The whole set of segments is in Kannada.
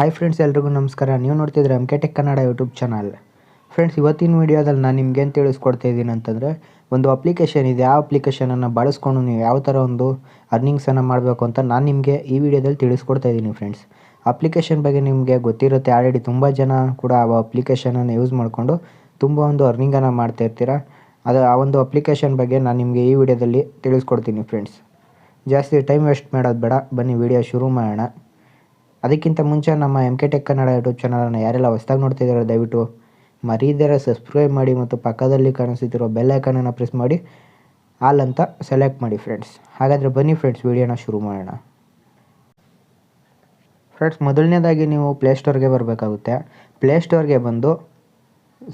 ಹಾಯ್ ಫ್ರೆಂಡ್ಸ್, ಎಲ್ರಿಗೂ ನಮಸ್ಕಾರ. ನೀವು ನೋಡ್ತಿದ್ರೆ ಮ್ಕೆಟೆಕ್ ಕನ್ನಡ ಯೂಟ್ಯೂಬ್ ಚಾನಲ್. ಫ್ರೆಂಡ್ಸ್, ಇವತ್ತಿನ ವೀಡಿಯೋದಲ್ಲಿ ನಾನು ನಿಮ್ಗೇನು ತಿಳಿಸ್ಕೊಡ್ತಾ ಇದ್ದೀನಿ ಅಂತಂದರೆ, ಒಂದು ಅಪ್ಲಿಕೇಶನ್ ಇದೆ. ಆ ಅಪ್ಲಿಕೇಶನನ್ನು ಬಳಸ್ಕೊಂಡು ನೀವು ಯಾವ ಥರ ಒಂದು ಅರ್ನಿಂಗ್ಸನ್ನು ಮಾಡಬೇಕು ಅಂತ ನಾನು ನಿಮಗೆ ಈ ವಿಡಿಯೋದಲ್ಲಿ ತಿಳಿಸ್ಕೊಡ್ತಾ ಇದ್ದೀನಿ. ಫ್ರೆಂಡ್ಸ್, ಅಪ್ಲಿಕೇಶನ್ ಬಗ್ಗೆ ನಿಮಗೆ ಗೊತ್ತಿರುತ್ತೆ. ಆಲ್ರೆಡಿ ತುಂಬ ಜನ ಕೂಡ ಆ ಅಪ್ಲಿಕೇಶನನ್ನು ಯೂಸ್ ಮಾಡಿಕೊಂಡು ತುಂಬ ಒಂದು ಅರ್ನಿಂಗನ್ನು ಮಾಡ್ತಾ ಇರ್ತೀರ. ಆ ಒಂದು ಅಪ್ಲಿಕೇಶನ್ ಬಗ್ಗೆ ನಾನು ನಿಮಗೆ ಈ ವಿಡಿಯೋದಲ್ಲಿ ತಿಳಿಸ್ಕೊಡ್ತೀನಿ. ಫ್ರೆಂಡ್ಸ್, ಜಾಸ್ತಿ ಟೈಮ್ ವೇಸ್ಟ್ ಮಾಡೋದು ಬೇಡ, ಬನ್ನಿ ವಿಡಿಯೋ ಶುರು ಮಾಡೋಣ. ಅದಕ್ಕಿಂತ ಮುಂಚೆ ನಮ್ಮ ಮ್ಕೆಟೆಕ್ ಕನ್ನಡ ಯೂಟ್ಯೂಬ್ ಚಾನಲನ್ನು ಯಾರೆಲ್ಲ ಹೊಸದಾಗಿ ನೋಡ್ತಿದ್ದಾರೆ ದಯವಿಟ್ಟು ಮರೀದಿರ ಸಬ್ಸ್ಕ್ರೈಬ್ ಮಾಡಿ ಮತ್ತು ಪಕ್ಕದಲ್ಲಿ ಕಾಣಿಸುತ್ತಿರೋ ಬೆಲ್ ಐಕಾನನ್ನು ಪ್ರೆಸ್ ಮಾಡಿ ಆಲ್ ಅಂತ ಸೆಲೆಕ್ಟ್ ಮಾಡಿ. ಫ್ರೆಂಡ್ಸ್, ಹಾಗಾದರೆ ಬನ್ನಿ ಫ್ರೆಂಡ್ಸ್, ವಿಡಿಯೋನ ಶುರು ಮಾಡೋಣ. ಫ್ರೆಂಡ್ಸ್, ಮೊದಲನೇದಾಗಿ ನೀವು ಪ್ಲೇಸ್ಟೋರ್ಗೆ ಬರಬೇಕಾಗುತ್ತೆ. ಪ್ಲೇಸ್ಟೋರ್ಗೆ ಬಂದು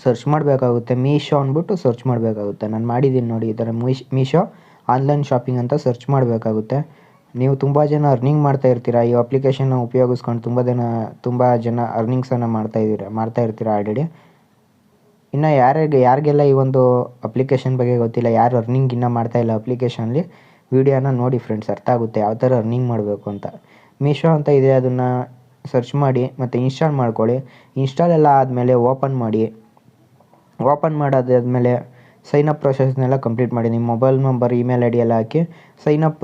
ಸರ್ಚ್ ಮಾಡಬೇಕಾಗುತ್ತೆ. ಮೀಶೋ ಅಂದ್ಬಿಟ್ಟು ಸರ್ಚ್ ಮಾಡಬೇಕಾಗುತ್ತೆ. ನಾನು ಮಾಡಿದ್ದೀನಿ ನೋಡಿ, ಈ ಥರ ಮೀಶೋ ಆನ್ಲೈನ್ ಶಾಪಿಂಗ್ ಅಂತ ಸರ್ಚ್ ಮಾಡಬೇಕಾಗುತ್ತೆ. ನೀವು ತುಂಬ ಜನ ಅರ್ನಿಂಗ್ ಮಾಡ್ತಾ ಇರ್ತೀರ. ಈ ಅಪ್ಲಿಕೇಶನ್ನ ಉಪಯೋಗಿಸ್ಕೊಂಡು ತುಂಬ ಜನ ಅರ್ನಿಂಗ್ಸನ್ನು ಮಾಡ್ತಾ ಇರ್ತೀರ ಆಲ್ರೆಡಿ. ಇನ್ನು ಯಾರಿಗೆಲ್ಲ ಈ ಒಂದು ಅಪ್ಲಿಕೇಶನ್ ಬಗ್ಗೆ ಗೊತ್ತಿಲ್ಲ, ಯಾರು ಅರ್ನಿಂಗ್ ಇನ್ನೂ ಮಾಡ್ತಾಯಿಲ್ಲ ಅಪ್ಲಿಕೇಶನಲ್ಲಿ, ವಿಡಿಯೋನ ನೋಡಿ ಫ್ರೆಂಡ್ಸ್, ಅರ್ಥ ಆಗುತ್ತೆ ಯಾವ ಥರ ಅರ್ನಿಂಗ್ ಮಾಡಬೇಕು ಅಂತ. ಮೀಶೋ ಅಂತ ಇದೆ, ಅದನ್ನು ಸರ್ಚ್ ಮಾಡಿ ಮತ್ತು ಇನ್ಸ್ಟಾಲ್ ಮಾಡ್ಕೊಳ್ಳಿ. ಇನ್ಸ್ಟಾಲ್ ಎಲ್ಲ ಆದಮೇಲೆ ಓಪನ್ ಮಾಡಾದ್ಮೇಲೆ ಸೈನಪ್ ಪ್ರೊಸೆಸ್ನೆಲ್ಲ ಕಂಪ್ಲೀಟ್ ಮಾಡಿ. ನಿಮ್ಮ mobile number, email I D ಎಲ್ಲ ಹಾಕಿ ಸೈನಪ್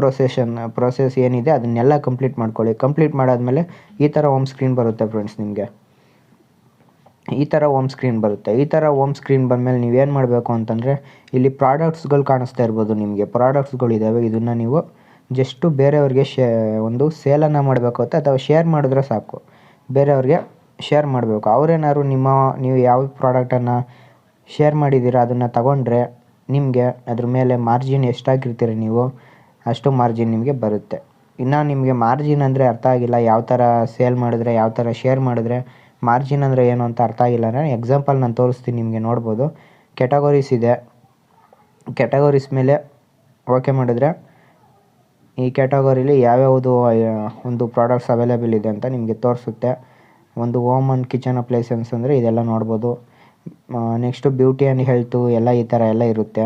ಪ್ರೊಸೆಸ್ ಏನಿದೆ ಅದನ್ನೆಲ್ಲ ಕಂಪ್ಲೀಟ್ ಮಾಡ್ಕೊಳ್ಳಿ. ಕಂಪ್ಲೀಟ್ ಮಾಡಾದ್ಮೇಲೆ ಈ ಥರ ಹೋಮ್ ಸ್ಕ್ರೀನ್ ಬರುತ್ತೆ ಫ್ರೆಂಡ್ಸ್. ನಿಮಗೆ ಈ ಥರ ಹೋಮ್ ಸ್ಕ್ರೀನ್ ಬಂದಮೇಲೆ ನೀವೇನು ಮಾಡಬೇಕು ಅಂತಂದರೆ, ಇಲ್ಲಿ ಪ್ರಾಡಕ್ಟ್ಸ್ಗಳು ಕಾಣಿಸ್ತಾ ಇರ್ಬೋದು. ನಿಮಗೆ ಪ್ರಾಡಕ್ಟ್ಸ್ಗಳಿದ್ದಾವೆ. ಇದನ್ನು ನೀವು ಜಸ್ಟು ಬೇರೆಯವ್ರಿಗೆ ಒಂದು ಸೇಲನ್ನು ಮಾಡಬೇಕು ಅಥವಾ ಶೇರ್ ಮಾಡಿದ್ರೆ ಸಾಕು. ಬೇರೆಯವ್ರಿಗೆ ಶೇರ್ ಮಾಡಬೇಕು. ಅವರೇನಾದ್ರು ನೀವು ಯಾವ ಪ್ರಾಡಕ್ಟನ್ನು ಶೇರ್ ಮಾಡಿದ್ದೀರ ಅದನ್ನು ತಗೊಂಡ್ರೆ ನಿಮಗೆ ಅದ್ರ ಮೇಲೆ ಮಾರ್ಜಿನ್ ಎಷ್ಟಾಗಿರ್ತೀರ ನೀವು, ಅಷ್ಟು ಮಾರ್ಜಿನ್ ನಿಮಗೆ ಬರುತ್ತೆ. ಇನ್ನು ನಿಮಗೆ ಮಾರ್ಜಿನ್ ಅಂದರೆ ಅರ್ಥ ಆಗಿಲ್ಲ, ಯಾವ ಥರ ಸೇಲ್ ಮಾಡಿದ್ರೆ, ಯಾವ ಥರ ಶೇರ್ ಮಾಡಿದ್ರೆ ಮಾರ್ಜಿನ್ ಅಂದರೆ ಏನು ಅಂತ ಅರ್ಥ ಆಗಿಲ್ಲ ಅಂದರೆ ಎಕ್ಸಾಂಪಲ್ ನಾನು ತೋರಿಸ್ತೀನಿ, ನಿಮಗೆ ನೋಡ್ಬೋದು. ಕ್ಯಾಟಗರೀಸ್ ಇದೆ. ಕ್ಯಾಟಗರೀಸ್ ಮೇಲೆ ಓಕೆ ಮಾಡಿದ್ರೆ ಈ ಕ್ಯಾಟಗರೀಲಿ ಯಾವ್ಯಾವುದು ಒಂದು ಪ್ರಾಡಕ್ಟ್ಸ್ ಅವೈಲೇಬಲ್ ಇದೆ ಅಂತ ನಿಮಗೆ ತೋರಿಸುತ್ತೆ. ಒಂದು ಹೋಮ್ ಆ್ಯಂಡ್ ಕಿಚನ್ ಅಪ್ಲೈಸೆನ್ಸ್ ಅಂದರೆ ಇದೆಲ್ಲ ನೋಡ್ಬೋದು. ನೆಕ್ಸ್ಟು ಬ್ಯೂಟಿ ಆ್ಯಂಡ್ ಹೆಲ್ತು ಎಲ್ಲ ಈ ಥರ ಎಲ್ಲ ಇರುತ್ತೆ.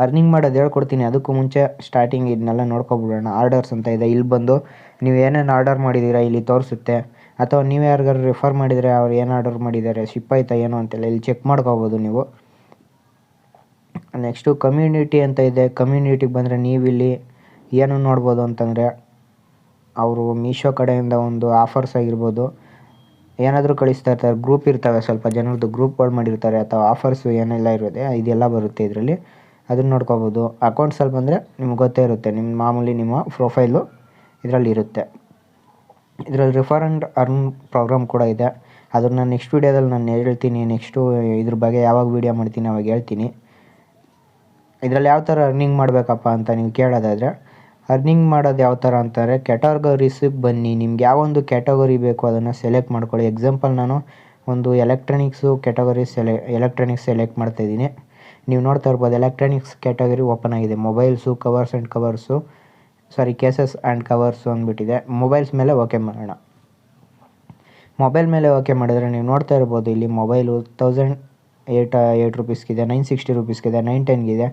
ಅರ್ನಿಂಗ್ ಮಾಡೋದು ಹೇಳ್ಕೊಡ್ತೀನಿ. ಅದಕ್ಕೂ ಮುಂಚೆ ಸ್ಟಾರ್ಟಿಂಗ್ ಇದನ್ನೆಲ್ಲ ನೋಡ್ಕೊಬಿಡೋಣ. ಆರ್ಡರ್ಸ್ ಅಂತ ಇದೆ. ಇಲ್ಲಿ ಬಂದು ನೀವು ಏನೇನು ಆರ್ಡರ್ ಮಾಡಿದ್ದೀರಾ ಇಲ್ಲಿ ತೋರಿಸುತ್ತೆ. ಅಥವಾ ನೀವು ಯಾರಿಗಾರು ರೆಫರ್ ಮಾಡಿದರೆ ಅವ್ರು ಏನು ಆರ್ಡರ್ ಮಾಡಿದ್ದಾರೆ, ಶಿಪ್ ಆಯ್ತಾ ಏನೋ ಅಂತೆಲ್ಲ ಇಲ್ಲಿ ಚೆಕ್ ಮಾಡ್ಕೋಬೋದು ನೀವು. ನೆಕ್ಸ್ಟು ಕಮ್ಯುನಿಟಿ ಅಂತ ಇದೆ. ಕಮ್ಯುನಿಟಿಗೆ ಬಂದರೆ ನೀವಿಲ್ಲಿ ಏನು ನೋಡ್ಬೋದು ಅಂತಂದರೆ, ಅವರು ಮೀಶೋ ಕಡೆಯಿಂದ ಒಂದು ಆಫರ್ಸ್ ಆಗಿರ್ಬೋದು ಏನಾದರೂ ಕಳಿಸ್ತಾ ಇರ್ತಾರೆ. ಗ್ರೂಪ್ ಇರ್ತವೆ, ಸ್ವಲ್ಪ ಜನರದ್ದು ಗ್ರೂಪ್ಗಳು ಮಾಡಿರ್ತಾರೆ, ಅಥವಾ ಆಫರ್ಸು ಏನೆಲ್ಲ ಇರುತ್ತೆ ಇದೆಲ್ಲ ಬರುತ್ತೆ ಇದರಲ್ಲಿ. ಅದನ್ನು ನೋಡ್ಕೋಬೋದು. ಅಕೌಂಟ್ಸಲ್ಲಿ ಬಂದರೆ ನಿಮ್ಗೆ ಗೊತ್ತೇ ಇರುತ್ತೆ, ನಿಮ್ಮ ಪ್ರೊಫೈಲು ಇದರಲ್ಲಿ ಇರುತ್ತೆ. ಇದರಲ್ಲಿ ರೆಫರ್ ಆ್ಯಂಡ್ ಅರ್ನ್ ಪ್ರೋಗ್ರಾಮ್ ಕೂಡ ಇದೆ. ಅದನ್ನು ನೆಕ್ಸ್ಟ್ ವೀಡಿಯೋದಲ್ಲಿ ನಾನು ಹೇಳ್ತೀನಿ. ನೆಕ್ಸ್ಟು ಇದ್ರ ಬಗ್ಗೆ ಯಾವಾಗ ವೀಡಿಯೋ ಮಾಡ್ತೀನಿ ಅವಾಗ ಹೇಳ್ತೀನಿ. ಇದರಲ್ಲಿ ಯಾವ ಥರ ಅರ್ನಿಂಗ್ ಮಾಡಬೇಕಪ್ಪ ಅಂತ ನೀವು ಕೇಳೋದಾದರೆ, ಅರ್ನಿಂಗ್ ಮಾಡೋದು ಯಾವ ಥರ ಅಂತಾರೆ, ಕ್ಯಾಟಗರೀಸಿಗೆ ಬನ್ನಿ. ನಿಮ್ಗೆ ಯಾವೊಂದು ಕ್ಯಾಟಗರಿ ಬೇಕು ಅದನ್ನು ಸೆಲೆಕ್ಟ್ ಮಾಡ್ಕೊಳ್ಳಿ. ಎಕ್ಸಾಂಪಲ್ ನಾನು ಒಂದು ಎಲೆಕ್ಟ್ರಾನಿಕ್ಸ್ ಸೆಲೆಕ್ಟ್ ಮಾಡ್ತಾಯಿದ್ದೀನಿ. ನೀವು ನೋಡ್ತಾ ಇರ್ಬೋದು, ಎಲೆಕ್ಟ್ರಾನಿಕ್ಸ್ ಕ್ಯಾಟಗರಿ ಓಪನ್ ಆಗಿದೆ. ಮೊಬೈಲ್ಸು, ಕೇಸಸ್ ಆ್ಯಂಡ್ ಕವರ್ಸು ಅಂದ್ಬಿಟ್ಟಿದೆ. ಮೊಬೈಲ್ಸ್ ಮೇಲೆ ಓಕೆ ಮಾಡೋಣ. ಮೊಬೈಲ್ ಮೇಲೆ ಓಕೆ ಮಾಡಿದರೆ ನೀವು ನೋಡ್ತಾ ಇರ್ಬೋದು, ಇಲ್ಲಿ ಮೊಬೈಲು 1008 ರುಪೀಸ್ಗಿದೆ, 960 ರುಪೀಸ್ಗಿದೆ, 910ಗಿದೆ.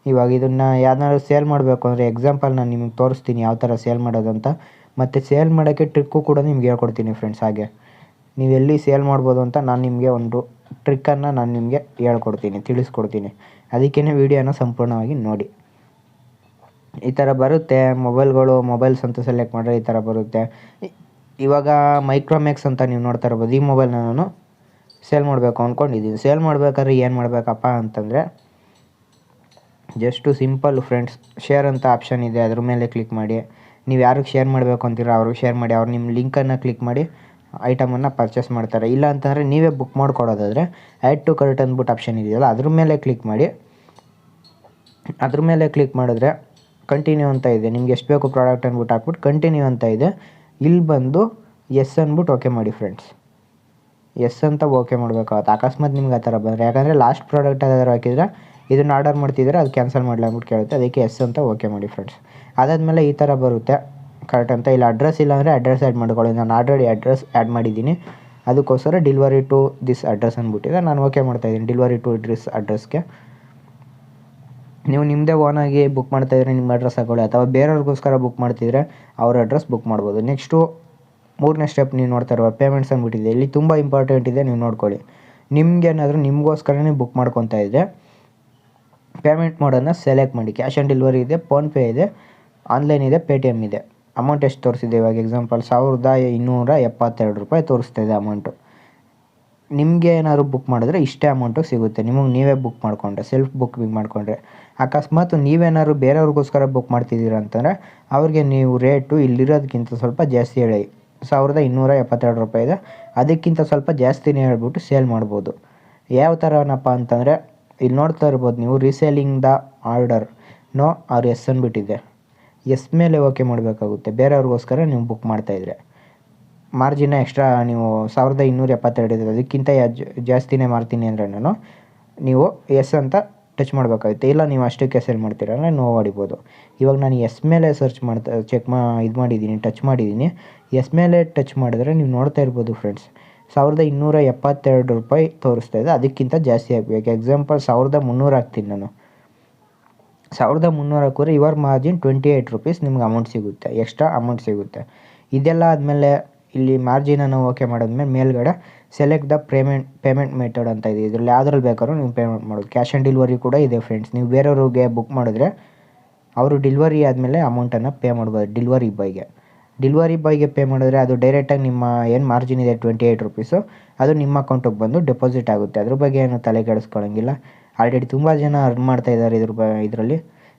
ಇವಾಗ ಇದನ್ನು ಯಾವ್ದಾದ್ರು ಸೇಲ್ ಮಾಡಬೇಕು ಅಂದರೆ ಎಕ್ಸಾಂಪಲ್ ನಾನು ನಿಮಗೆ ತೋರಿಸ್ತೀನಿ ಯಾವ ಥರ ಸೇಲ್ ಮಾಡೋದು ಅಂತ. ಮತ್ತು ಸೇಲ್ ಮಾಡೋಕ್ಕೆ ಟ್ರಿಕ್ಕು ಕೂಡ ನಿಮ್ಗೆ ಹೇಳ್ಕೊಡ್ತೀನಿ ಫ್ರೆಂಡ್ಸ್. ಹಾಗೆ ನೀವು ಎಲ್ಲಿ ಸೇಲ್ ಮಾಡ್ಬೋದು ಅಂತ ನಾನು ನಿಮಗೆ ಒಂದು ಟ್ರಿಕ್ಕನ್ನು ನಾನು ನಿಮಗೆ ತಿಳಿಸ್ಕೊಡ್ತೀನಿ. ಅದಕ್ಕೇ ವೀಡಿಯೋನ ಸಂಪೂರ್ಣವಾಗಿ ನೋಡಿ. ಈ ಥರ ಬರುತ್ತೆ. ಮೊಬೈಲ್ಸ್ ಅಂತ ಸೆಲೆಕ್ಟ್ ಮಾಡಿದ್ರೆ ಈ ಥರ ಬರುತ್ತೆ. ಇವಾಗ ಮೈಕ್ರೋಮ್ಯಾಕ್ಸ್ ಅಂತ ನೀವು ನೋಡ್ತಾ ಇರ್ಬೋದು. ಈ ಮೊಬೈಲ್ನ ನಾನು ಸೇಲ್ ಮಾಡಬೇಕು ಅಂದ್ಕೊಂಡಿದ್ದೀನಿ. ಸೇಲ್ ಮಾಡಬೇಕಾದ್ರೆ ಏನು ಮಾಡಬೇಕಪ್ಪ ಅಂತಂದರೆ, ಜಸ್ಟು ಸಿಂಪಲ್ ಫ್ರೆಂಡ್ಸ್, ಶೇರ್ ಅಂತ ಆಪ್ಷನ್ ಇದೆ, ಅದ್ರ ಮೇಲೆ ಕ್ಲಿಕ್ ಮಾಡಿ. ನೀವು ಯಾರಿಗೆ ಶೇರ್ ಮಾಡಬೇಕು ಅಂತೀರೋ ಅವ್ರಿಗೆ ಶೇರ್ ಮಾಡಿ. ಅವ್ರು ನಿಮ್ಮ ಲಿಂಕನ್ನು ಕ್ಲಿಕ್ ಮಾಡಿ ಐಟಮನ್ನು ಪರ್ಚೇಸ್ ಮಾಡ್ತಾರೆ. ಇಲ್ಲ ಅಂತಂದರೆ ನೀವೇ ಬುಕ್ ಮಾಡ್ಕೊಡೋದಾದರೆ ಆ್ಯಡ್ ಟು ಕಾರ್ಟ್ ಅಂದ್ಬಿಟ್ಟು ಆಪ್ಷನ್ ಇದೆಯಲ್ಲ ಅದ್ರ ಮೇಲೆ ಕ್ಲಿಕ್ ಮಾಡಿ. ಅದ್ರ ಮೇಲೆ ಕ್ಲಿಕ್ ಮಾಡಿದ್ರೆ ಕಂಟಿನ್ಯೂ ಅಂತ ಇದೆ. ನಿಮ್ಗೆ ಎಷ್ಟು ಬೇಕು ಪ್ರಾಡಕ್ಟ್ ಅಂದ್ಬಿಟ್ಟು ಹಾಕ್ಬಿಟ್ಟು ಕಂಟಿನ್ಯೂ ಅಂತ ಇದೆ. ಇಲ್ಲಿ ಬಂದು ಎಸ್ ಅಂದ್ಬಿಟ್ಟು ಓಕೆ ಮಾಡಿ ಫ್ರೆಂಡ್ಸ್. ಎಸ್ ಅಂತ ಓಕೆ ಮಾಡಬೇಕಾಗುತ್ತೆ. ಅಕಸ್ಮಾತ್ ನಿಮ್ಗೆ ಆ ಥರ ಬಂದರೆ, ಯಾಕಂದರೆ ಲಾಸ್ಟ್ ಪ್ರಾಡಕ್ಟ್ ಯಾವ್ದಾದ್ರು ಹಾಕಿದರೆ ಇದನ್ನು ಆರ್ಡರ್ ಮಾಡ್ತಿದ್ರೆ ಅದು ಕ್ಯಾನ್ಸಲ್ ಮಾಡಲಿ ಅಂದ್ಬಿಟ್ಟು ಕೇಳುತ್ತೆ. ಅದಕ್ಕೆ ಎಸ್ ಅಂತ ಓಕೆ ಮಾಡಿ ಫ್ರೆಂಡ್ಸ್. ಅದಾದಮೇಲೆ ಈ ಥರ ಬರುತ್ತೆ ಕರೆಕ್ಟ್ ಅಂತ. ಇಲ್ಲಿ ಅಡ್ರೆಸ್ ಇಲ್ಲ ಅಂದರೆ ಅಡ್ರೆಸ್ ಆ್ಯಡ್ ಮಾಡ್ಕೊಳ್ಳಿ. ನಾನು ಆಲ್ರೆಡಿ ಅಡ್ರೆಸ್ ಆ್ಯಡ್ ಮಾಡಿದ್ದೀನಿ. ಅದಕ್ಕೋಸ್ಕರ ಡೆಲಿವರಿ ಟು ದಿಸ್ ಅಡ್ರೆಸ್ ಅಂದ್ಬಿಟ್ಟಿದೆ. ನಾನು ಓಕೆ ಮಾಡ್ತಾಯಿದ್ದೀನಿ ಡೆಲಿವರಿ ಟು ದಿಸ್ ಅಡ್ರೆಸ್ಗೆ. ನೀವು ನಿಮ್ಮದೇ ಓನಾಗಿ ಬುಕ್ ಮಾಡ್ತಾಯಿದ್ರೆ ನಿಮ್ಮ ಅಡ್ರೆಸ್ ಹಾಕೊಳ್ಳಿ, ಅಥವಾ ಬೇರೆಯವ್ರಿಗೋಸ್ಕರ ಬುಕ್ ಮಾಡ್ತಿದ್ರೆ ಅವ್ರ ಅಡ್ರೆಸ್ ಬುಕ್ ಮಾಡ್ಬೋದು. ನೆಕ್ಸ್ಟು ಮೂರನೇ ಸ್ಟೆಪ್ ನೀವು ನೋಡ್ತಾ ಇರುವ ಪೇಮೆಂಟ್ಸ್ ಅಂದ್ಬಿಟ್ಟಿದೆ. ಇಲ್ಲಿ ತುಂಬ ಇಂಪಾರ್ಟೆಂಟ್ ಇದೆ, ನೀವು ನೋಡ್ಕೊಳ್ಳಿ. ನಿಮ್ಗೇನಾದರೂ ನಿಮಗೋಸ್ಕರನೇ ಬುಕ್ ಮಾಡ್ಕೊತಾ ಇದ್ದರೆ ಪೇಮೆಂಟ್ ಮೋಡನ್ನು ಸೆಲೆಕ್ಟ್ ಮಾಡಿ. ಕ್ಯಾಶ್ ಆನ್ ಡೆಲಿವರಿ ಇದೆ, ಫೋನ್ಪೇ ಇದೆ, ಆನ್ಲೈನ್ ಇದೆ, ಪೇಟಿಎಮ್ ಇದೆ. ಅಮೌಂಟ್ ಎಷ್ಟು ತೋರಿಸಿದೆ ಇವಾಗ ಎಕ್ಸಾಂಪಲ್ ₹1272 ತೋರಿಸ್ತಾ ಇದೆ ಅಮೌಂಟು. ನಿಮಗೆ ಏನಾದ್ರು ಬುಕ್ ಮಾಡಿದ್ರೆ ಇಷ್ಟೇ ಅಮೌಂಟು ಸಿಗುತ್ತೆ. ನಿಮಗೆ ನೀವೇ ಬುಕ್ ಮಾಡಿಕೊಂಡ್ರೆ, ಸೆಲ್ಫ್ ಬುಕ್ಕಿಂಗ್ ಮಾಡಿಕೊಂಡ್ರೆ. ಅಕಸ್ಮಾತ್ ನೀವೇನಾದ್ರು ಬೇರೆಯವ್ರಿಗೋಸ್ಕರ ಬುಕ್ ಮಾಡ್ತಿದ್ದೀರ ಅಂತಂದರೆ ಅವ್ರಿಗೆ ನೀವು ರೇಟು ಇಲ್ಲಿರೋದಕ್ಕಿಂತ ಸ್ವಲ್ಪ ಜಾಸ್ತಿ ಹೇಳಿ. ₹1272 ಇದೆ, ಅದಕ್ಕಿಂತ ಸ್ವಲ್ಪ ಜಾಸ್ತಿನೇ ಹೇಳ್ಬಿಟ್ಟು ಸೇಲ್ ಮಾಡ್ಬೋದು. ಯಾವ ಥರನಪ್ಪ ಅಂತಂದರೆ ಇಲ್ಲಿ ನೋಡ್ತಾ ಇರ್ಬೋದು ನೀವು, reselling the order no or yes ಅಂದ್ಬಿಟ್ಟಿದೆ. ಎಸ್ ಮೇಲೆ ಓಕೆ ಮಾಡಬೇಕಾಗುತ್ತೆ. ಬೇರೆಯವ್ರಿಗೋಸ್ಕರ ನೀವು ಬುಕ್ ಮಾಡ್ತಾಯಿದ್ರೆ ಮಾರ್ಜಿನ ಎಕ್ಸ್ಟ್ರಾ ನೀವು ₹1272 ಇದೆ, ಅದಕ್ಕಿಂತ ಜಾಸ್ತಿನೇ ಮಾಡ್ತೀನಿ ಅಂದರೆ ನೀವು ಎಸ್ ಅಂತ ಟಚ್ ಮಾಡಬೇಕಾಗುತ್ತೆ. ಇಲ್ಲ ನೀವು ಅಷ್ಟಕ್ಕೆ ಸೇಲ್ ಮಾಡ್ತೀರ ಅಂದರೆ ನೋ ಹೊಡಿಬೋದು. ಇವಾಗ ನಾನು ಎಸ್ ಮೇಲೆ ಸರ್ಚ್ ಟಚ್ ಮಾಡಿದ್ದೀನಿ. ಎಸ್ ಮೇಲೆ ಟಚ್ ಮಾಡಿದ್ರೆ ನೀವು ನೋಡ್ತಾ ಇರ್ಬೋದು ಫ್ರೆಂಡ್ಸ್, ₹1272 ತೋರಿಸ್ತಾ ಇದೆ, ಅದಕ್ಕಿಂತ ಜಾಸ್ತಿ ಆಗಬೇಕು. ಎಕ್ಸಾಂಪಲ್ 1300 ಹಾಕ್ತೀನಿ ನಾನು. 1300 ಹಾಕಿದ್ರೆ ಯುವರ್ ಮಾರ್ಜಿನ್ ₹28 ನಿಮ್ಗೆ ಅಮೌಂಟ್ ಸಿಗುತ್ತೆ, ಎಕ್ಸ್ಟ್ರಾ ಅಮೌಂಟ್ ಸಿಗುತ್ತೆ. ಇದೆಲ್ಲ ಆದಮೇಲೆ ಇಲ್ಲಿ ಮಾರ್ಜಿನನ್ನು ಓಕೆ ಮಾಡಿದ್ಮೇಲೆ ಮೇಲ್ಗಡೆ ಸೆಲೆಕ್ಟ್ ದ ಪೇಮೆಂಟ್ ಮೆಥಡ್ ಅಂತ ಇದೆ. ಇದರಲ್ಲಿ ಯಾವ್ದ್ರಲ್ಲಿ ಬೇಕಾದ್ರೂ ನೀವು ಪೇಮೆಂಟ್ ಮಾಡೋದು. ಕ್ಯಾಶ್ ಆನ್ ಡೆಲಿವರಿ ಕೂಡ ಇದೆ ಫ್ರೆಂಡ್ಸ್. ನೀವು ಬೇರೆಯವ್ರಿಗೆ ಬುಕ್ ಮಾಡಿದ್ರೆ ಅವರು ಡೆಲಿವರಿ ಆದಮೇಲೆ ಅಮೌಂಟನ್ನು ಪೇ ಮಾಡ್ಬೋದು. ಡೆಲಿವರಿ ಬಾಯ್ಗೆ ಪೇ ಮಾಡಿದ್ರೆ ಅದು ಡೈರೆಕ್ಟಾಗಿ ನಿಮ್ಮ ಏನು ಮಾರ್ಜಿನ್ ಇದೆ ₹28 ಅದು ನಿಮ್ಮ ಅಕೌಂಟಿಗೆ ಬಂದು ಡೆಪಾಸಿಟ್ ಆಗುತ್ತೆ. ಅದ್ರ ಬಗ್ಗೆ ಏನು ತಲೆ ಕೆಡಿಸ್ಕೊಳ್ಳೋಂಗಿಲ್ಲ. ಆಲ್ರೆಡಿ ತುಂಬ ಜನ ಅರ್ನ್ ಮಾಡ್ತಾ ಇದ್ದಾರೆ ಇದರಲ್ಲಿ.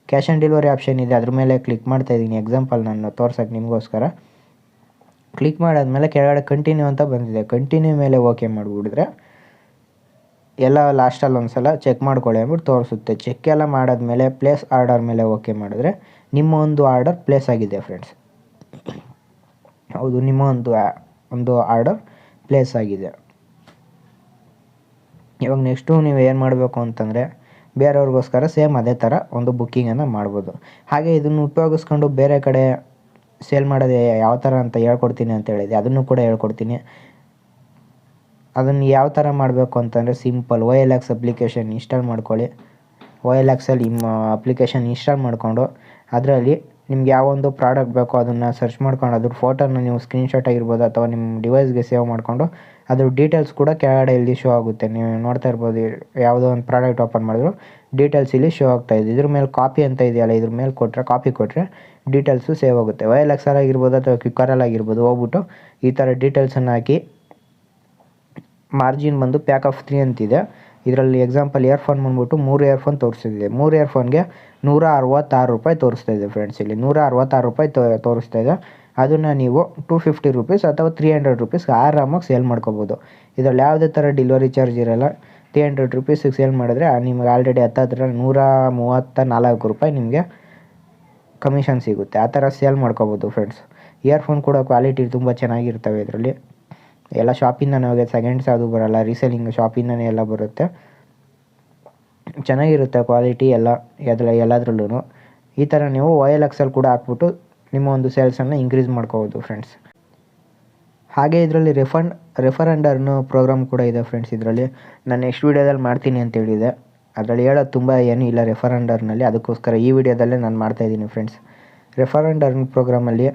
ಕ್ಯಾಶ್ ಆನ್ ಡೆಲಿವರಿ ಆಪ್ಷನ್ ಇದೆ, ಅದ್ರ ಮೇಲೆ ಕ್ಲಿಕ್ ಮಾಡ್ತಾ ಇದ್ದೀನಿ. ಎಕ್ಸಾಂಪಲ್ ನಾನು ತೋರ್ಸೋಕ್ಕೆ ನಿಮಗೋಸ್ಕರ ಕ್ಲಿಕ್ ಮಾಡಾದ್ಮೇಲೆ ಕೆಳಗಡೆ ಕಂಟಿನ್ಯೂ ಅಂತ ಬಂದಿದೆ. ಕಂಟಿನ್ಯೂ ಮೇಲೆ ಓಕೆ ಮಾಡಿಬಿಡಿದ್ರೆ ಎಲ್ಲ ಲಾಸ್ಟಲ್ಲಿ ಒಂದು ಸಲ ಚೆಕ್ ಮಾಡ್ಕೊಳ್ಳಿ ಅಂದ್ಬಿಟ್ಟು ತೋರಿಸುತ್ತೆ. ಚೆಕ್ ಎಲ್ಲ ಮಾಡಾದ್ಮೇಲೆ ಪ್ಲೇಸ್ ಆರ್ಡರ್ ಮೇಲೆ ಓಕೆ ಮಾಡಿದ್ರೆ ನಿಮ್ಮ ಒಂದು ಆರ್ಡರ್ ಪ್ಲೇಸ್ ಆಗಿದೆ ಫ್ರೆಂಡ್ಸ್. ಹೌದು, ನಿಮ್ಮ ಒಂದು ಆರ್ಡರ್ ಪ್ಲೇಸ್ ಆಗಿದೆ. ಇವಾಗ ನೆಕ್ಸ್ಟು ನೀವು ಏನು ಮಾಡಬೇಕು ಅಂತಂದರೆ ಬೇರೆಯವ್ರಿಗೋಸ್ಕರ ಸೇಮ್ ಅದೇ ಥರ ಒಂದು ಬುಕ್ಕಿಂಗನ್ನು ಮಾಡ್ಬೋದು. ಹಾಗೆ ಇದನ್ನು ಉಪಯೋಗಿಸ್ಕೊಂಡು ಬೇರೆ ಕಡೆ ಸೇಲ್ ಮಾಡೋದು ಯಾವ ಥರ ಅಂತ ಹೇಳ್ಕೊಡ್ತೀನಿ ಅಂತ ಹೇಳಿದೆ, ಅದನ್ನು ಕೂಡ ಹೇಳ್ಕೊಡ್ತೀನಿ. ಅದನ್ನು ಯಾವ ಥರ ಮಾಡಬೇಕು ಅಂತಂದರೆ ಸಿಂಪಲ್, OLX ಅಪ್ಲಿಕೇಶನ್ ಇನ್ಸ್ಟಾಲ್ ಮಾಡ್ಕೊಳ್ಳಿ. OLXಲ್ಲಿ ಅಪ್ಲಿಕೇಶನ್ ಇನ್ಸ್ಟಾಲ್ ಮಾಡಿಕೊಂಡು ಅದರಲ್ಲಿ ನಿಮ್ಗೆ ಯಾವೊಂದು ಪ್ರಾಡಕ್ಟ್ ಬೇಕೋ ಅದನ್ನು ಸರ್ಚ್ ಮಾಡ್ಕೊಂಡು ಅದ್ರ ಫೋಟೋನ ನೀವು ಸ್ಕ್ರೀನ್ಶಾಟ್ ಆಗಿರ್ಬೋದು ಅಥವಾ ನಿಮ್ಮ ಡಿವೈಸ್ಗೆ ಸೇವ್ ಮಾಡಿಕೊಂಡು ಅದ್ರ ಡೀಟೇಲ್ಸ್ ಕೂಡ ಕೆಳಗಡೆ ಇಲ್ಲಿ ಶೋ ಆಗುತ್ತೆ. ನೀವು ನೋಡ್ತಾ ಇರ್ಬೋದು, ಯಾವುದೋ ಒಂದು ಪ್ರಾಡಕ್ಟ್ ಓಪನ್ ಮಾಡಿದ್ರು ಡೀಟೇಲ್ಸ್ ಇಲ್ಲಿ ಶೋ ಆಗ್ತಾಯಿದೆ. ಇದ್ರ ಮೇಲೆ ಕಾಪಿ ಅಂತ ಇದೆಯಲ್ಲ, ಇದ್ರ ಮೇಲೆ ಕಾಪಿ ಕೊಟ್ಟರೆ ಡೀಟೇಲ್ಸು ಸೇವ್ ಆಗುತ್ತೆ. OLXಲ್ಲಿ ಆಗಿರ್ಬೋದು ಅಥವಾ ಕ್ವಿಕ್ಕರಲ್ಲಿ ಆಗಿರ್ಬೋದು ಹೋಗ್ಬಿಟ್ಟು ಈ ಥರ ಡೀಟೇಲ್ಸನ್ನು ಹಾಕಿ ಮಾರ್ಜಿನ್ ಬಂದು ಪ್ಯಾಕ್ ಆಫ್ 3 ಅಂತಿದೆ. ಇದರಲ್ಲಿ ಎಕ್ಸಾಂಪಲ್ ಇಯರ್ಫೋನ್ ಬಂದ್ಬಿಟ್ಟು 3 ಇಯರ್ಫೋನ್ ತೋರಿಸ್ತಿದೆ. 3 ಇಯರ್ಫೋನ್ಗೆ ₹166 ತೋರಿಸ್ತಾ ಇದೆ ಫ್ರೆಂಡ್ಸ್. ಇಲ್ಲಿ ₹166 ತೋರಿಸ್ತಾ ಇದೆ. ಅದನ್ನು ನೀವು ₹250 ಅಥವಾ ₹300 ಆರಾಮಾಗಿ ಸೇಲ್ ಮಾಡ್ಕೋಬೋದು. ಇದರಲ್ಲಿ ಯಾವುದೇ ಥರ ಡೆಲಿವರಿ ಚಾರ್ಜ್ ಇರೋಲ್ಲ. ₹300 ಸೇಲ್ ಮಾಡಿದ್ರೆ ನಿಮಗೆ ಆಲ್ರೆಡಿ ಹತ್ತಿರ ₹134 ನಿಮಗೆ ಕಮಿಷನ್ ಸಿಗುತ್ತೆ. ಆ ಥರ ಸೇಲ್ ಮಾಡ್ಕೋಬೋದು ಫ್ರೆಂಡ್ಸ್. ಇಯರ್ಫೋನ್ ಕೂಡ ಕ್ವಾಲಿಟಿ ತುಂಬ ಚೆನ್ನಾಗಿರ್ತವೆ. ಇದರಲ್ಲಿ ಎಲ್ಲ ಶಾಪಿಂದನೇ ಹೋಗಿ ಸೆಕೆಂಡ್ಸ್ ಯಾವುದು ಬರೋಲ್ಲ, ರೀಸೇಲಿಂಗ್ ಶಾಪಿಂದನೇ ಎಲ್ಲ ಬರುತ್ತೆ. ಚೆನ್ನಾಗಿರುತ್ತೆ ಕ್ವಾಲಿಟಿ ಎಲ್ಲದರಲ್ಲೂ. ಈ ಥರ ನೀವು OLXಲ್ಲಿ ಕೂಡ ಹಾಕ್ಬಿಟ್ಟು ನಿಮ್ಮ ಒಂದು ಸೇಲ್ಸನ್ನು ಇನ್ಕ್ರೀಸ್ ಮಾಡ್ಕೋಬೋದು ಫ್ರೆಂಡ್ಸ್. ಹಾಗೆ ಇದರಲ್ಲಿ ರೆಫರ್ ಆ್ಯಂಡ್ ಅರ್ನ್ ಪ್ರೋಗ್ರಾಮ್ ಕೂಡ ಇದೆ ಫ್ರೆಂಡ್ಸ್. ಇದರಲ್ಲಿ ನಾನು ನೆಕ್ಸ್ಟ್ ವೀಡಿಯೋದಲ್ಲಿ ಮಾಡ್ತೀನಿ ಅಂತ ಹೇಳಿದೆ. ಅದರಲ್ಲಿ ಹೇಳೋದು ತುಂಬ ಏನೂ ಇಲ್ಲ ರೆಫರ್ ಆ್ಯಂಡ್ ಅರ್ನಲ್ಲಿ, ಅದಕ್ಕೋಸ್ಕರ ಈ ವಿಡಿಯೋದಲ್ಲೇ ನಾನು ಮಾಡ್ತಾಯಿದ್ದೀನಿ ಫ್ರೆಂಡ್ಸ್. ರೆಫರ್ ಆ್ಯಂಡ್ ಅರ್ನ್ ಪ್ರೋಗ್ರಾಮಲ್ಲಿ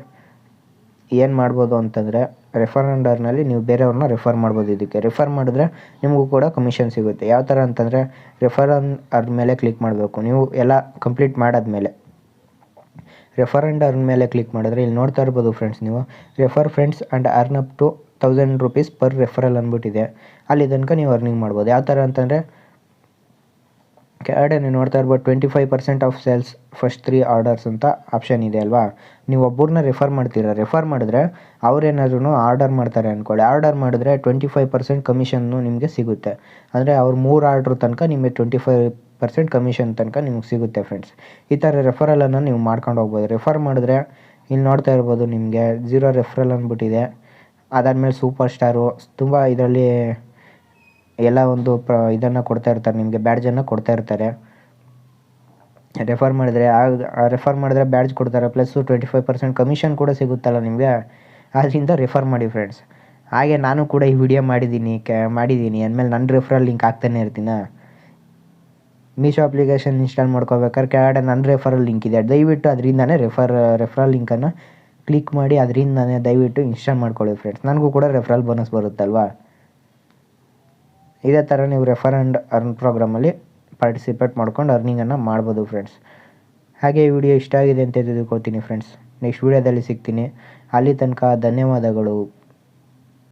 ಏನು ಮಾಡ್ಬೋದು ಅಂತಂದರೆ ರೆಫರ್ ಆ್ಯಂಡ್ ಅರ್ನಲ್ಲಿ ನೀವು ಬೇರೆಯವ್ರನ್ನ ರೆಫರ್ ಮಾಡ್ಬೋದು. ಇದಕ್ಕೆ ರೆಫರ್ ಮಾಡಿದ್ರೆ ನಿಮಗೂ ಕೂಡ ಕಮಿಷನ್ ಸಿಗುತ್ತೆ. ಯಾವ ಥರ ಅಂತಂದರೆ ರೆಫರ್ ಆ್ಯಂಡ್ ಅರ್ನ್ ಮೇಲೆ ಕ್ಲಿಕ್ ಮಾಡಬೇಕು. ನೀವು ಎಲ್ಲ ಕಂಪ್ಲೀಟ್ ಮಾಡಾದ್ಮೇಲೆ ರೆಫರ್ ಆ್ಯಂಡ್ ಅರ್ನ್ ಮೇಲೆ ಕ್ಲಿಕ್ ಮಾಡಿದ್ರೆ ಇಲ್ಲಿ ನೋಡ್ತಾ ಇರ್ಬೋದು ಫ್ರೆಂಡ್ಸ್, ನೀವು refer friends and earn up to ₹1000 per referral ಅಂದ್ಬಿಟ್ಟಿದೆ. ಅಲ್ಲಿ ತನಕ ನೀವು ಅರ್ನಿಂಗ್ ಮಾಡ್ಬೋದು. ಯಾವ ಥರ ಅಂತಂದರೆ ಕೆಳಗಡೆ ನೀವು ನೋಡ್ತಾ ಇರ್ಬೋದು 25% ಆಫ್ ಸೇಲ್ಸ್ ಫಸ್ಟ್ 3 ಆರ್ಡರ್ಸ್ ಅಂತ ಆಪ್ಷನ್ ಇದೆ ಅಲ್ವಾ. ನೀವು ಒಬ್ಬರನ್ನ ರೆಫರ್ ಮಾಡ್ತೀರಾ, ರೆಫರ್ ಮಾಡಿದ್ರೆ ಅವ್ರೇನಾದ್ರೂ ಆರ್ಡರ್ ಮಾಡ್ತಾರೆ ಅಂದ್ಕೊಳ್ಳಿ. ಆರ್ಡರ್ ಮಾಡಿದ್ರೆ 25% ಕಮಿಷನ್ನು ನಿಮಗೆ ಸಿಗುತ್ತೆ. ಅಂದರೆ ಅವ್ರು 3 ಆರ್ಡ್ರ್ ತನಕ ನಿಮಗೆ 25% ಕಮಿಷನ್ ತನಕ ನಿಮಗೆ ಸಿಗುತ್ತೆ ಫ್ರೆಂಡ್ಸ್. ಈ ಥರ ರೆಫರಲನ್ನು ನೀವು ಮಾಡ್ಕೊಂಡು ಹೋಗ್ಬೋದು. ರೆಫರ್ ಮಾಡಿದ್ರೆ ಇಲ್ಲಿ ನೋಡ್ತಾ ಇರ್ಬೋದು ನಿಮಗೆ 0 ರೆಫರಲ್ ಅಂದ್ಬಿಟ್ಟಿದೆ. ಅದಾದಮೇಲೆ ಸೂಪರ್ ಸ್ಟಾರು ತುಂಬ ಇದರಲ್ಲಿ ಎಲ್ಲ ಒಂದು ಇದನ್ನು ಕೊಡ್ತಾ ಇರ್ತಾರೆ, ನಿಮಗೆ ಬ್ಯಾಡ್ಜನ್ನು ಕೊಡ್ತಾ ಇರ್ತಾರೆ. ರೆಫರ್ ಮಾಡಿದ್ರೆ ಬ್ಯಾಡ್ಜ್ ಕೊಡ್ತಾರೆ, ಪ್ಲಸ್ಸು 25% ಕಮಿಷನ್ ಕೂಡ ಸಿಗುತ್ತಲ್ಲ ನಿಮಗೆ. ಆದ್ದರಿಂದ ರೆಫರ್ ಮಾಡಿ ಫ್ರೆಂಡ್ಸ್. ಹಾಗೆ ನಾನು ಕೂಡ ಈ ವಿಡಿಯೋ ಮಾಡಿದ್ದೀನಿ ಅಂದಮೇಲೆ ನನ್ನ ರೆಫರಲ್ ಲಿಂಕ್ ಹಾಕ್ತಾನೆ ಇರ್ತೀನಿ. ಮೀಶೋ ಅಪ್ಲಿಕೇಶನ್ ಇನ್ಸ್ಟಾಲ್ ಮಾಡ್ಕೋಬೇಕಾದ್ರೆ ಕೆಳಗಡೆ ನನ್ನ ರೆಫರಲ್ ಲಿಂಕ್ ಇದೆ, ದಯವಿಟ್ಟು ಅದರಿಂದನೇ ರೆಫರಲ್ ಲಿಂಕನ್ನು ಕ್ಲಿಕ್ ಮಾಡಿ ಅದರಿಂದನೇ ದಯವಿಟ್ಟು ಇನ್ಸ್ಟಾಲ್ ಮಾಡ್ಕೊಳ್ಳಿ ಫ್ರೆಂಡ್ಸ್. ನನಗೂ ಕೂಡ ರೆಫರಲ್ ಬೋನಸ್ ಬರುತ್ತಲ್ವಾ. ಇದೇ ಥರ ನೀವು ರೆಫರ್ ಆ್ಯಂಡ್ ಅರ್ನ್ ಪ್ರೋಗ್ರಾಮಲ್ಲಿ ಪಾರ್ಟಿಸಿಪೇಟ್ ಮಾಡ್ಕೊಂಡು ಅರ್ನಿಂಗನ್ನು ಮಾಡ್ಬೋದು ಫ್ರೆಂಡ್ಸ್. ಹಾಗೆ ಈ ವಿಡಿಯೋ ಇಷ್ಟ ಆಗಿದೆ ಅಂತ ತಿಳ್ಕೊತೀನಿ ಫ್ರೆಂಡ್ಸ್. ನೆಕ್ಸ್ಟ್ ವಿಡಿಯೋದಲ್ಲಿ ಸಿಗ್ತೀನಿ. ಅಲ್ಲಿ ತನಕ ಧನ್ಯವಾದಗಳು.